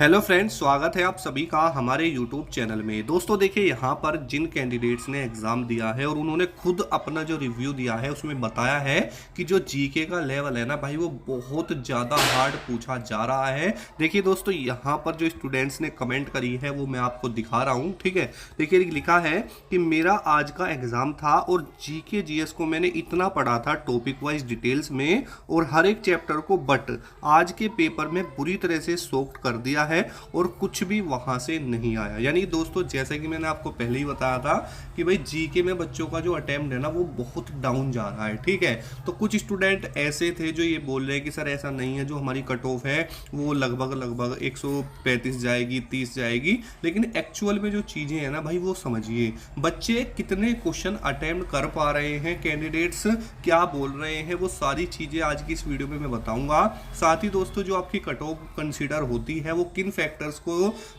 Hello friends, स्वागत है आप सभी का हमारे यूट्यूब चैनल में। दोस्तों देखिए, यहाँ पर जिन कैंडिडेट्स ने एग्ज़ाम दिया है और उन्होंने खुद अपना जो रिव्यू दिया है उसमें बताया है कि जो जीके का लेवल है ना भाई, वो बहुत ज़्यादा हार्ड पूछा जा रहा है। देखिए दोस्तों, यहाँ पर जो स्टूडेंट्स ने कमेंट करी है वो मैं आपको दिखा रहा हूँ। ठीक है, देखिए लिखा है कि मेरा आज का एग्ज़ाम था और जीके जीएस को मैंने इतना पढ़ा था टॉपिक वाइज डिटेल्स में और हर एक चैप्टर को, बट आज के पेपर में बुरी तरह से सोक्ड कर दिया है और कुछ भी वहां से नहीं आया। यानी दोस्तों, जैसे कि मैंने आपको पहले ही बताया था कि भाई जीके में बच्चों का जो अटेम्प्ट है ना वो बहुत डाउन जा रहा है। ठीक है, तो कुछ स्टूडेंट ऐसे थे जो ये बोल रहे हैं कि सर ऐसा नहीं है, जो हमारी कट ऑफ है वो लगभग 135 जाएगी, 30 जाएगी। लेकिन एक्चुअल में जो चीजें हैं ना भाई, वो समझिए बच्चे कितने क्वेश्चन अटेम्प्ट कर पा रहे हैं, कैंडिडेट्स क्या बोल रहे हैं, वो सारी चीजें आज की इस वीडियो में मैं बताऊंगा। साथ ही दोस्तों, जो आपकी कट ऑफ कंसीडर होती है वो किन फैक्टर्स को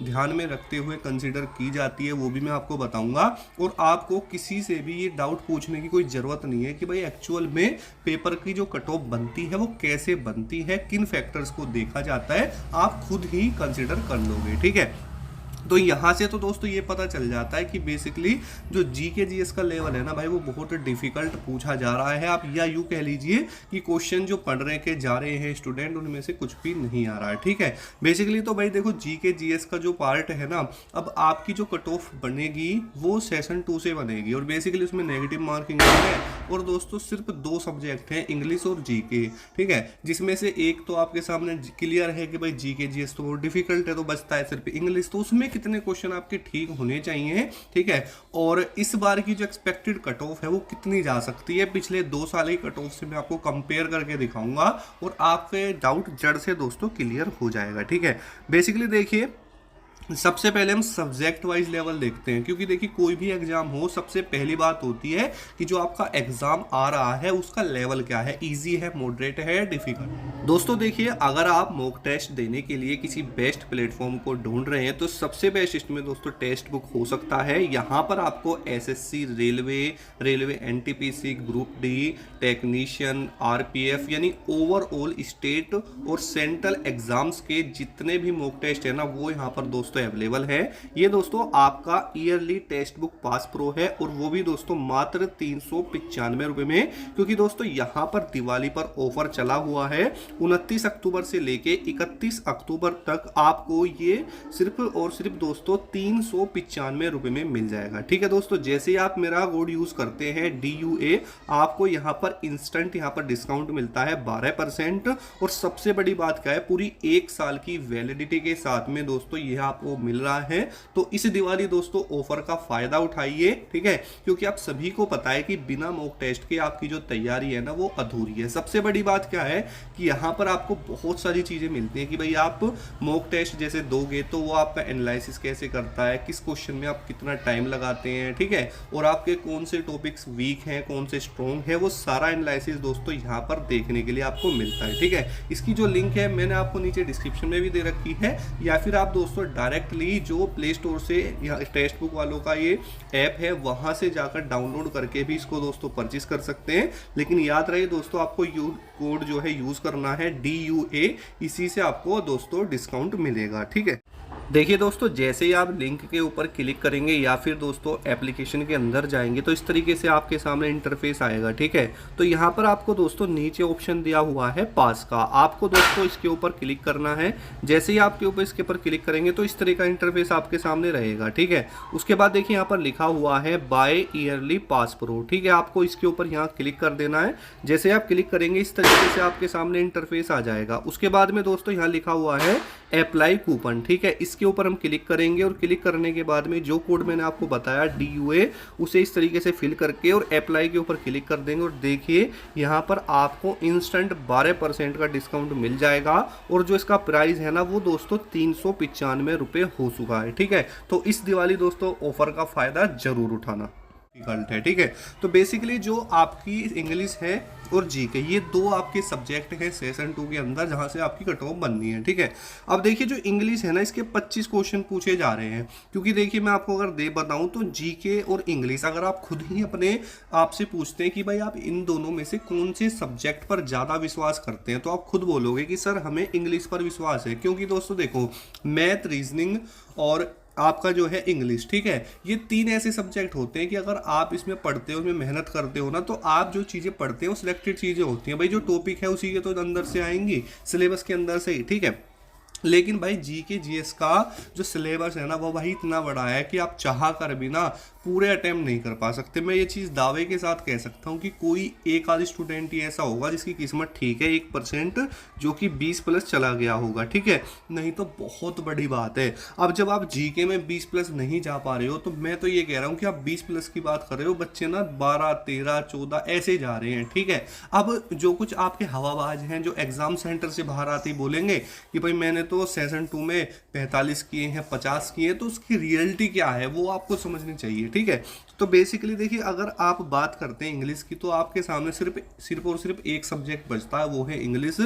ध्यान में रखते हुए कंसीडर की जाती है वो भी मैं आपको बताऊंगा। और आपको किसी से भी ये डाउट पूछने की कोई ज़रूरत नहीं है कि भाई एक्चुअल में पेपर की जो कट ऑफ बनती है वो कैसे बनती है, किन फैक्टर्स को देखा जाता है, आप खुद ही कंसीडर कर लोगे। ठीक है, तो यहाँ से तो दोस्तों ये पता चल जाता है कि बेसिकली जो जीके जीएस का लेवल है ना भाई, वो बहुत डिफिकल्ट पूछा जा रहा है। आप या यूँ कह लीजिए कि क्वेश्चन जो पढ़ रहे के जा रहे हैं स्टूडेंट, उनमें से कुछ भी नहीं आ रहा है। ठीक है, बेसिकली तो भाई देखो, जीके जीएस का जो पार्ट है ना, अब आपकी जो कट ऑफ बनेगी वो सेशन 2 से बनेगी और बेसिकली उसमें नेगेटिव मार्किंग है। और दोस्तों सिर्फ 2 सब्जेक्ट हैं, इंग्लिश और जीके। ठीक है, जिसमें से एक तो आपके सामने क्लियर है कि भाई जीके जीएस तो बहुत डिफिकल्ट है, तो बचता है सिर्फ इंग्लिश। तो उसमें कितने क्वेश्चन आपके ठीक होने चाहिए। ठीक है, और इस बार की जो एक्सपेक्टेड कट ऑफ है वो कितनी जा सकती है, पिछले 2 साल की कट ऑफ से मैं आपको कंपेयर करके दिखाऊंगा और आपके डाउट जड़ से दोस्तों क्लियर हो जाएगा। ठीक है, बेसिकली देखिए, सबसे पहले हम सब्जेक्ट वाइज लेवल देखते हैं, क्योंकि देखिए कोई भी एग्जाम हो, सबसे पहली बात होती है कि जो आपका एग्जाम आ रहा है उसका लेवल क्या है, इजी है, मॉडरेट है, डिफिकल्ट। दोस्तों देखिए, अगर आप मॉक टेस्ट देने के लिए किसी बेस्ट प्लेटफॉर्म को ढूंढ रहे हैं तो सबसे बेस्ट इसमें दोस्तों टेस्ट बुक हो सकता है। यहाँ पर आपको SSC, railway NTPC, group D, technician, RPF यानी ओवरऑल स्टेट और सेंट्रल एग्जाम्स के जितने भी मॉक टेस्ट है ना वो यहाँ पर दोस्तों अवेलेबल है। ये दोस्तों आपका yearly text book pass pro है और वो भी दोस्तों मात्र 395 रुपए में, क्योंकि दोस्तों यहां पर दिवाली पर ऑफर चला हुआ है। 29 अक्टूबर से लेके 31 अक्टूबर तक आपको ये सिर्फ और सिर्फ दोस्तों 395 रुपए में मिल जाएगा। ठीक है दोस्तों, जैसे आप मेरा कोड यूज करते हैं DUA, आपको यहां पर इंस्टेंट यहां पर डिस्काउंट मिलता है 12%। और सबसे बड़ी बात क्या है, पूरी 1 साल की वैलिडिटी के साथ में दोस्तों यह आपको मिल रहा है। तो इस दिवाली दोस्तों ऑफर का फायदा उठाइए। ठीक है, क्योंकि आप सभी को पता है कि बिना मॉक टेस्ट के आपकी जो तैयारी है ना वो अधूरी है। सबसे बड़ी बात क्या है कि यहां पर आपको बहुत सारी चीजें मिलती हैं कि भाई आप मॉक टेस्ट जैसे दोगे तो वो आपका एनालिसिस कैसे करता है, किस क्वेश्चन में आप कितना टाइम लगाते हैं। ठीक है, और आपके कौन से टॉपिक्स वीक हैं, कौन से स्ट्रॉन्ग है, वो सारा एनालिसिस दोस्तों यहाँ पर देखने के लिए आपको मिलता है। ठीक है, इसकी जो लिंक है मैंने आपको नीचे डिस्क्रिप्शन में भी दे रखी है, या फिर आप दोस्तों डायरेक्टली जो प्ले स्टोर से या टेक्स्ट बुक वालों का ये ऐप है वहां से जाकर डाउनलोड करके भी इसको दोस्तों परचेस कर सकते हैं। लेकिन याद रहे दोस्तों, आपको कोड जो है यूज करना है DUA, इसी से आपको दोस्तों डिस्काउंट मिलेगा। ठीक है, देखिए दोस्तों, जैसे ही आप लिंक के ऊपर क्लिक करेंगे या फिर दोस्तों एप्लीकेशन के अंदर जाएंगे तो इस तरीके से आपके सामने इंटरफेस आएगा। ठीक है, तो यहाँ पर आपको दोस्तों नीचे ऑप्शन दिया हुआ है पास का, आपको दोस्तों इसके ऊपर क्लिक करना है। जैसे ही आपके ऊपर इसके ऊपर क्लिक करेंगे तो इस तरह का इंटरफेस आपके सामने रहेगा। ठीक है, उसके बाद देखिए यहाँ पर लिखा हुआ है बाय ईयरली पास प्रो। ठीक है, आपको इसके ऊपर यहाँ क्लिक कर देना है। जैसे आप क्लिक करेंगे इस तरीके से आपके सामने इंटरफेस आ जाएगा। उसके बाद में दोस्तों यहाँ लिखा हुआ है अप्लाई कूपन। ठीक है, इसके ऊपर हम क्लिक करेंगे और क्लिक करने के बाद में जो कोड मैंने आपको बताया DUA, उसे इस तरीके से फिल करके और अप्लाई के ऊपर क्लिक कर देंगे और देखिए यहाँ पर आपको इंस्टेंट 12% का डिस्काउंट मिल जाएगा। और जो इसका प्राइस है ना वो दोस्तों 395 रुपये हो चुका है। ठीक है, तो इस दिवाली दोस्तों ऑफर का फायदा जरूर उठाना। डिफिकल्ट है, ठीक है। तो बेसिकली जो आपकी इंग्लिश है और जीके, ये दो आपके सब्जेक्ट हैं सेशन 2 के अंदर जहां से आपकी कट ऑफ बननी है, ठीक है। अब देखिए जो इंग्लिश है ना, इसके 25 क्वेश्चन पूछे जा रहे हैं, क्योंकि देखिए मैं आपको अगर दे बताऊं तो जीके और इंग्लिश अगर आप खुद ही अपने आप से पूछते हैं कि भाई आप इन दोनों में से कौन से सब्जेक्ट पर ज़्यादा विश्वास करते हैं, तो आप खुद बोलोगे कि सर हमें इंग्लिश पर विश्वास है। क्योंकि दोस्तों देखो, मैथ, रीजनिंग और आपका जो है इंग्लिश, ठीक है, ये तीन ऐसे सब्जेक्ट होते हैं कि अगर आप इसमें पढ़ते हो, इसमें मेहनत करते हो ना, तो आप जो चीज़ें पढ़ते हो सिलेक्टेड चीज़ें होती हैं भाई, जो टॉपिक है उसी के तो अंदर से आएंगी, सिलेबस के अंदर से ही, ठीक है। लेकिन भाई जीके जीएस का जो सिलेबस है ना, वो भाई इतना बड़ा है कि आप चाह कर भी ना पूरे अटेम्प्ट नहीं कर पा सकते। मैं ये चीज़ दावे के साथ कह सकता हूँ कि कोई एक आध स्टूडेंट ही ऐसा होगा जिसकी किस्मत ठीक है, 1% जो कि 20+ चला गया होगा, ठीक है, नहीं तो बहुत बड़ी बात है। अब जब आप जीके में 20+ नहीं जा पा रहे हो, तो मैं तो ये कह रहा हूँ कि आप 20+ की बात कर रहे हो, बच्चे ना 12, 13, 14 ऐसे जा रहे हैं, ठीक है। अब जो कुछ आपके हवाबाज हैं जो एग्जाम सेंटर से बाहर आते ही बोलेंगे कि भाई मैंने तो सेशन 2 में 45 किए हैं, 50 किए, तो उसकी रियलिटी क्या है वो आपको समझनी चाहिए, ठीक है। तो बेसिकली देखिए, अगर आप बात करते हैं इंग्लिश की, तो आपके सामने सिर्फ और सिर्फ एक सब्जेक्ट बचता है, वो है इंग्लिश,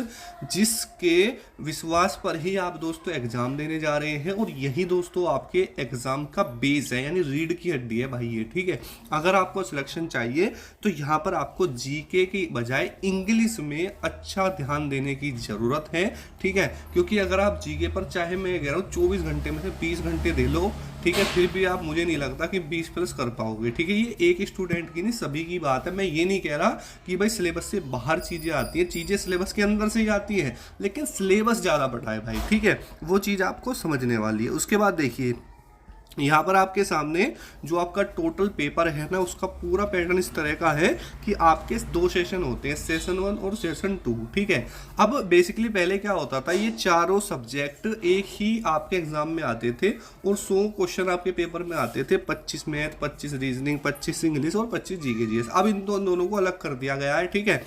जिसके विश्वास पर ही आप दोस्तों एग्जाम देने जा रहे हैं, और यही दोस्तों आपके एग्जाम का बेस है, यानी रीढ़ की हड्डी है भाई ये, ठीक है। अगर आपको सिलेक्शन चाहिए तो यहाँ पर आपको जीके की बजाय इंग्लिश में अच्छा ध्यान देने की जरूरत है, ठीक है। क्योंकि अगर आप जीके पर चाहे मैं कह रहा हूँ 24 घंटे में से 20 घंटे दे लो, ठीक है, फिर भी आप, मुझे नहीं लगता कि 20+ कर पाओगे, ठीक है। ये एक स्टूडेंट की नहीं, सभी की बात है। मैं ये नहीं कह रहा कि भाई सिलेबस से बाहर चीज़ें आती हैं, चीज़ें सिलेबस के अंदर से ही आती हैं, लेकिन सिलेबस ज़्यादा बड़ा है भाई, ठीक है, वो चीज़ आपको समझने वाली है। उसके बाद देखिए यहाँ पर आपके सामने जो आपका टोटल पेपर है ना, उसका पूरा पैटर्न इस तरह का है कि आपके 2 सेशन होते हैं, सेशन 1 और सेशन 2, ठीक है। अब बेसिकली पहले क्या होता था, ये चारों सब्जेक्ट एक ही आपके एग्जाम में आते थे और 100 क्वेश्चन आपके पेपर में आते थे, 25 मैथ, 25 रीजनिंग, 25 इंग्लिश और 25 जीके जीएस। अब इन दोनों को अलग कर दिया गया है, ठीक है।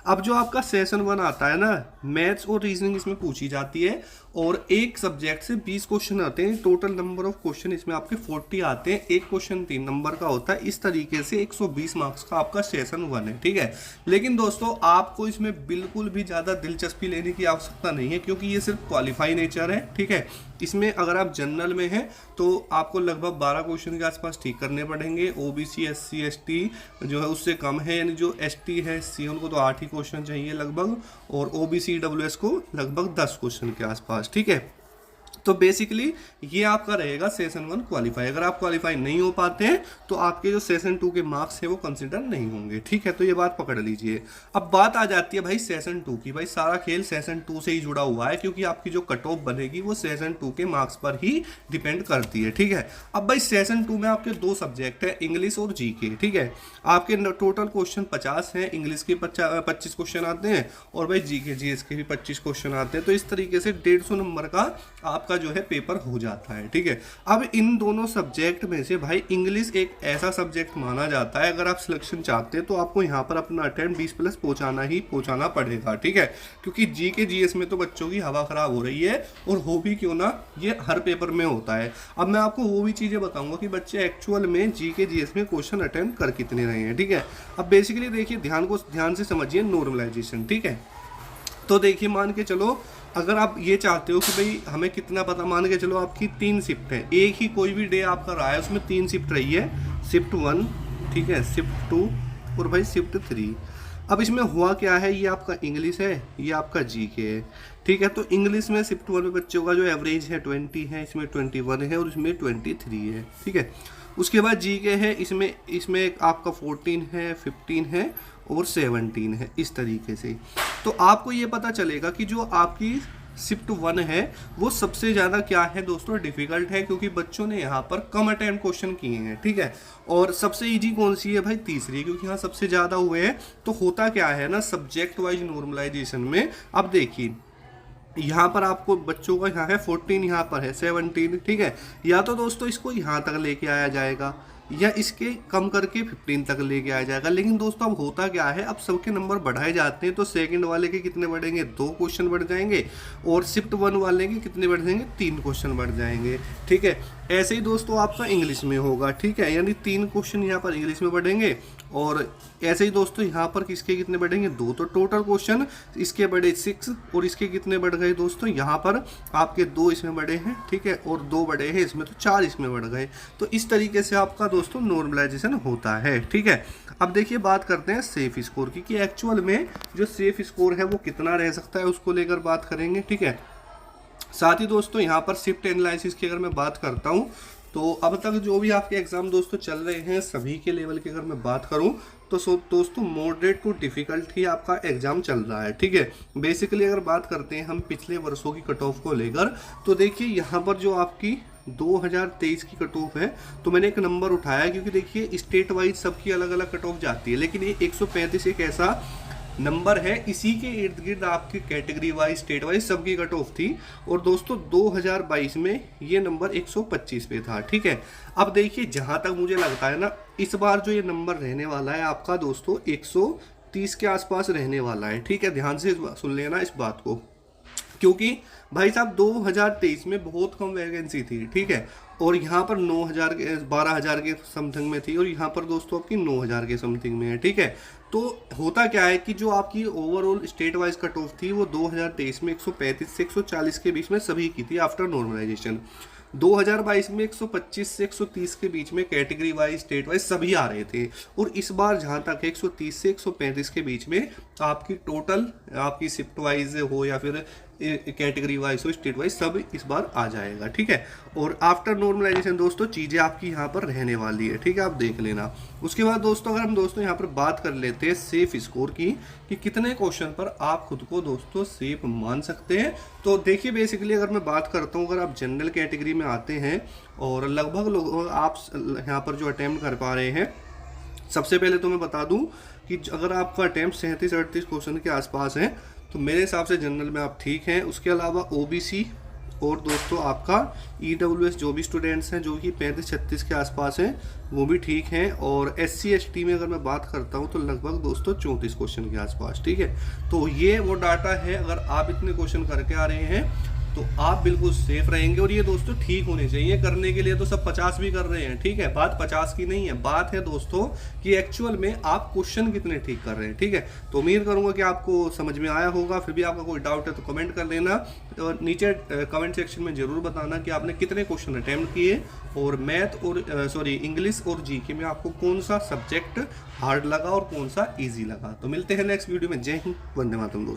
अब जो आपका सेशन 1 आता है ना, मैथ्स और रीजनिंग इसमें पूछी जाती है, और एक सब्जेक्ट से 20 क्वेश्चन आते हैं, टोटल नंबर ऑफ क्वेश्चन इसमें आपके 40 आते हैं, एक क्वेश्चन 3 नंबर का होता है। इस तरीके से 120 मार्क्स का आपका सेशन 1 है, ठीक है। लेकिन दोस्तों आपको इसमें बिल्कुल भी ज़्यादा दिलचस्पी लेने की आवश्यकता नहीं है, क्योंकि ये सिर्फ क्वालिफाई नेचर है, ठीक है। इसमें अगर आप जनरल में हैं तो आपको लगभग 12 क्वेश्चन के आसपास ठीक करने पड़ेंगे। ओबीसी, एससी, एसटी जो है उससे कम है, यानी जो एसटी है, एससी, उनको तो 8 ही क्वेश्चन चाहिए लगभग, और ओबीसी, ईडब्ल्यूएस को लगभग 10 क्वेश्चन के आसपास, ठीक है। तो बेसिकली ये आपका रहेगा सेशन 1 क्वालिफाई। अगर आप क्वालिफाई नहीं हो पाते हैं तो आपके जो सेशन 2 के मार्क्स हैं वो कंसिडर नहीं होंगे, ठीक है। तो ये बात पकड़ लीजिए। अब बात आ जाती है भाई सेशन 2 की। भाई सारा खेल सेशन 2 से ही जुड़ा हुआ है, क्योंकि आपकी जो कट ऑफ बनेगी वो सेशन 2 के मार्क्स पर ही डिपेंड करती है, ठीक है। अब भाई सेशन 2 में आपके 2 सब्जेक्ट है, इंग्लिश और जीके, ठीक है। आपके टोटल क्वेश्चन 50 हैं, इंग्लिश के 25 क्वेश्चन आते हैं, और भाई जीके जीएस के भी 25 क्वेश्चन आते हैं। तो इस तरीके से 150 नंबर का आपका जो है पेपर हो जाता है, ठीक है। अब इन दोनों सब्जेक्ट में से भाई इंग्लिश एक ऐसा सब्जेक्ट माना जाता है, अगर आप सिलेक्शन चाहते हैं तो आपको यहाँ पर अपना अटेम्प्ट 20+ पहुंचाना पड़ेगा, ठीक है। क्योंकि जीके जीएस में तो बच्चों की हवा खराब हो रही है, और हो भी क्यों ना, ये हर पेपर में होता है। अब मैं आपको वो भी चीज़ें बताऊंगा कि बच्चे एक्चुअल में जीके जीएस में क्वेश्चन अटेम्प्ट कर कितने रहे हैं, ठीक है। अब बेसिकली देखिए, ध्यान से समझिए नॉर्मलाइजेशन, ठीक है। तो देखिए, मान के चलो अगर आप ये चाहते हो कि भाई हमें कितना पता, मान के चलो आपकी 3 शिफ्ट है, एक ही कोई भी डे आपका रहा है, उसमें 3 शिफ्ट रही है, शिफ्ट 1, ठीक है, शिफ्ट 2 और भाई शिफ्ट 3। अब इसमें हुआ क्या है, ये आपका इंग्लिश है, ये आपका जीके है, ठीक है। तो इंग्लिश में शिफ्ट 1 में बच्चों का जो एवरेज है 20 है, इसमें 21 है और इसमें 23 है, ठीक है। उसके बाद जीके है, इसमें आपका 14 है, 15 है और 17 है, इस तरीके से। तो आपको ये पता चलेगा कि जो आपकी शिफ्ट 1 है वो सबसे ज़्यादा क्या है दोस्तों, डिफिकल्ट है, क्योंकि बच्चों ने यहाँ पर कम अटेम्प्ट क्वेश्चन किए हैं, ठीक है। और सबसे इजी कौन सी है भाई, तीसरी, क्योंकि यहाँ सबसे ज़्यादा हुए हैं। तो होता क्या है ना, सब्जेक्ट वाइज नॉर्मलाइजेशन में, अब देखिए यहाँ पर आपको बच्चों का यहाँ है 14, यहाँ पर है 17, ठीक है। या तो दोस्तों इसको यहाँ तक लेके आया जाएगा, या इसके कम करके 15 तक लेके आ जाएगा। लेकिन दोस्तों अब होता क्या है, अब सबके नंबर बढ़ाए जाते हैं, तो सेकंड वाले के कितने बढ़ेंगे, 2 क्वेश्चन बढ़ जाएंगे, और शिफ्ट 1 वाले के कितने बढ़ जाएंगे, 3 क्वेश्चन बढ़ जाएंगे। ठीक है, ऐसे ही दोस्तों आपका इंग्लिश में होगा। ठीक है, यानी 3 क्वेश्चन यहाँ पर इंग्लिश में बढ़ेंगे, और ऐसे ही दोस्तों यहाँ पर किसके कितने बढ़ेंगे, 2। तो टोटल क्वेश्चन इसके बढ़े 6, और इसके कितने बढ़ गए दोस्तों, यहाँ पर आपके 2 इसमें बढ़े हैं। ठीक है, और 2 बढ़े हैं इसमें, तो 4 इसमें बढ़ गए। तो इस तरीके से आपका दोस्तों नॉर्मलाइजेशन होता है। ठीक है, अब देखिए बात करते हैं सेफ स्कोर की, कि एक्चुअल में जो सेफ स्कोर है वो कितना रह सकता है, उसको लेकर बात करेंगे। ठीक है, साथ ही दोस्तों यहाँ पर शिफ्ट एनालिसिस की अगर मैं बात करता हूँ, तो अब तक जो भी आपके एग्जाम दोस्तों चल रहे हैं सभी के लेवल की अगर मैं बात करूं, तो दोस्तों मॉडरेट टू डिफिकल्ट ही आपका एग्जाम चल रहा है। ठीक है, बेसिकली अगर बात करते हैं हम पिछले वर्षों की कट ऑफ को लेकर, तो देखिए यहाँ पर जो आपकी 2023 की कट ऑफ है, तो मैंने एक नंबर उठाया, क्योंकि देखिए स्टेट वाइज सबकी अलग अलग कट ऑफ जाती है, लेकिन ये 135 एक ऐसा नंबर है, इसी के इर्द गिर्द आपकी कैटेगरी वाइज स्टेट वाइज सबकी कट ऑफ थी। और दोस्तों 2022 में ये नंबर 125 पे था। ठीक है, अब देखिए जहां तक मुझे लगता है ना, इस बार जो ये नंबर रहने वाला है आपका दोस्तों 130 के आसपास रहने वाला है। ठीक है, ध्यान से सुन लेना इस बात को, क्योंकि भाई साहब 2023 में बहुत कम वैकेंसी थी। ठीक है, और यहाँ पर 9000 के 12000 के समथिंग में थी, और यहाँ पर दोस्तों आपकी 9000 के समथिंग में है। ठीक है, तो होता क्या है कि जो आपकी overall state wise cut off थी वो 2023 में 135 से 140 के बीच में सभी की थी आफ्टर नॉर्मलाइजेशन। 2022 में 125 से 130 के बीच में कैटेगरी वाइज स्टेट वाइज सभी आ रहे थे, और इस बार जहां तक 130 से 135 के बीच में आपकी टोटल आपकी शिफ्ट वाइज हो या फिर कैटेगरी वाइज हो स्टेट वाइज सब इस बार आ जाएगा। ठीक है, और आफ्टर नॉर्मलाइजेशन दोस्तों चीज़ें आपकी यहाँ पर रहने वाली है। ठीक है, आप देख लेना। उसके बाद दोस्तों अगर हम दोस्तों यहाँ पर बात कर लेते हैं सेफ स्कोर की, कि कितने क्वेश्चन पर आप खुद को दोस्तों सेफ मान सकते हैं, तो देखिए बेसिकली अगर मैं बात करता हूँ, अगर आप जनरल कैटेगरी में आते हैं और लगभग लोग आप यहाँ पर जो अटेम्प्ट कर पा रहे हैं, सबसे पहले तो मैं बता दूं कि अगर आपका अटेम्प्ट 37-38 क्वेश्चन के आसपास है, तो मेरे हिसाब से जनरल में आप ठीक हैं। उसके अलावा ओबीसी और दोस्तों आपका ईडब्ल्यूएस जो भी स्टूडेंट्स हैं जो कि 35-36 के आसपास हैं, वो भी ठीक हैं। और एससी एसटी में अगर मैं बात करता हूं तो लगभग दोस्तों 34 क्वेश्चन के आसपास। ठीक है, तो ये वो डाटा है, अगर आप इतने क्वेश्चन करके आ रहे हैं तो आप बिल्कुल सेफ रहेंगे। और ये दोस्तों ठीक होने चाहिए, करने के लिए तो सब 50 भी कर रहे हैं। ठीक है, बात 50 की नहीं है, बात है दोस्तों कि एक्चुअल में आप क्वेश्चन कितने ठीक कर रहे हैं। ठीक है, तो उम्मीद करूंगा कि आपको समझ में आया होगा। फिर भी आपका कोई डाउट है तो कमेंट कर देना, और नीचे कमेंट सेक्शन में जरूर बताना कि आपने कितने क्वेश्चन अटेम्प्ट किए, और मैथ और इंग्लिश और जीके में आपको कौन सा सब्जेक्ट हार्ड लगा और कौन सा ईजी लगा। तो मिलते हैं नेक्स्ट वीडियो में। जय हिंद, वंदे मातरम दोस्तों।